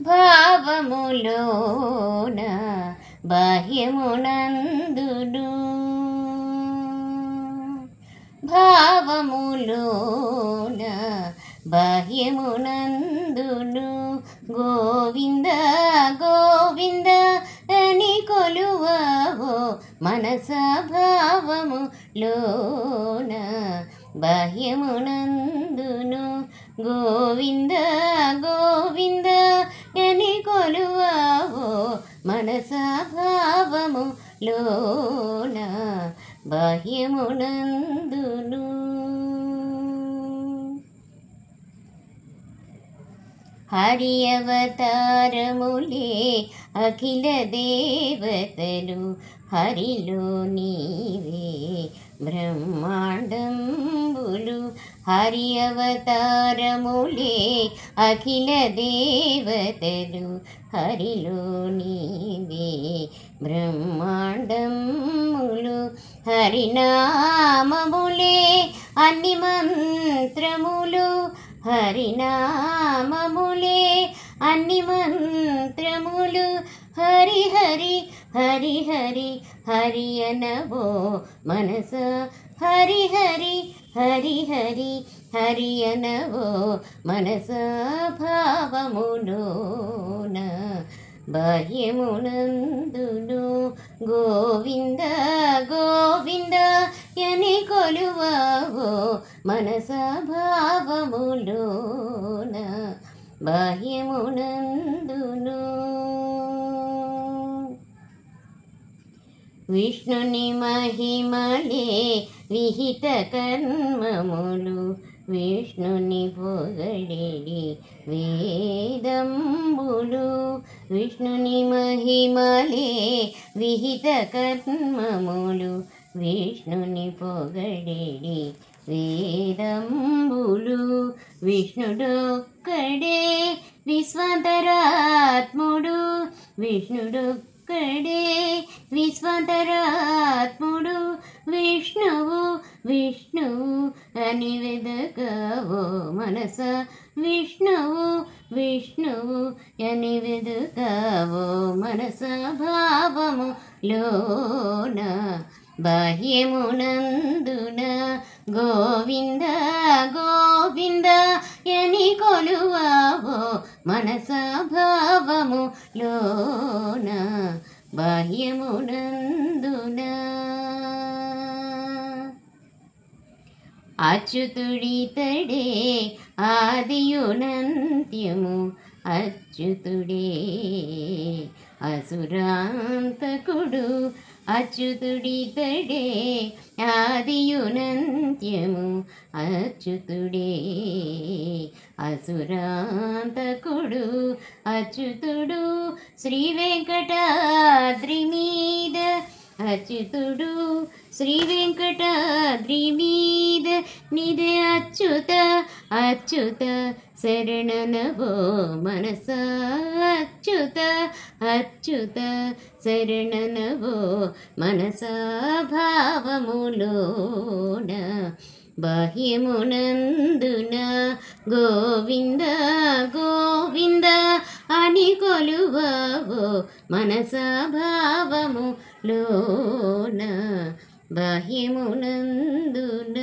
భావములోన బాహ్యమునందును భావములోన బాహ్యమునందును గోవింద గోవింద అని కొలువవో మనస భావములోన బాహ్యమునందును గోవింద గోవింద అని కొలువవో మనస భావములోన బాహ్యమునందును హరి అవతారములే అఖిల దేవతలు హరిలో నీవే బ్రహ్మాండంబులు హరి అవతారములే అఖిల దేవతలు హరిలో నీవే బ్రహ్మాండములు హరినామములే అన్ని మంత్రములు హరినామములే అన్ని మంత్రములు హరి హరి హరి హరి హరి అనవో మనస హరి హరి హరి హరి హరి అనవో మనస భావములోన బాహ్యమునందును గోవింద గోవింద యని కొలువవో మనస భావములోన బాహ్యమునందును విష్ణుని మహిమలే విహిత కర్మములు విష్ణుని పొగడేడి వేదంబులు విష్ణుని మహిమలే విహిత కర్మములు విష్ణుని పొగడేడి వేదంబులు విష్ణుడొక్కడే విశ్వంతరాత్ముడు విష్ణుడొక్కడే విశ్వంతరాత్ముడు విష్ణువు విష్ణువు అని వెదకవో మనస విష్ణువు విష్ణువు అని వెదకవో మనస భావములోన బాహ్యమునందున గోవింద గోవింద యని కొలువవో మనస భావములోన బాహ్యమునందున అచ్యుతుడితడే ఆదియునంత్యము అచ్యుతుడే అసురాంతకుడు అచ్యుతుడితడే ఆదియునంత్యము అచ్యుతుడే అసురాంతకుడు అచ్యుతుడు శ్రీ వెంకటాద్రి మీద అచ్యుతుడు శ్రీ వెంకటాద్రి మీద నిదే అచ్యుత అచ్యుత శరణనవో మనస అచ్యుత అచ్యుత శరణనవో మనస భావములోన బాహ్యమునందున గోవింద గోవింద అని కొలువవో మనస భావములోన బాహ్యమునందున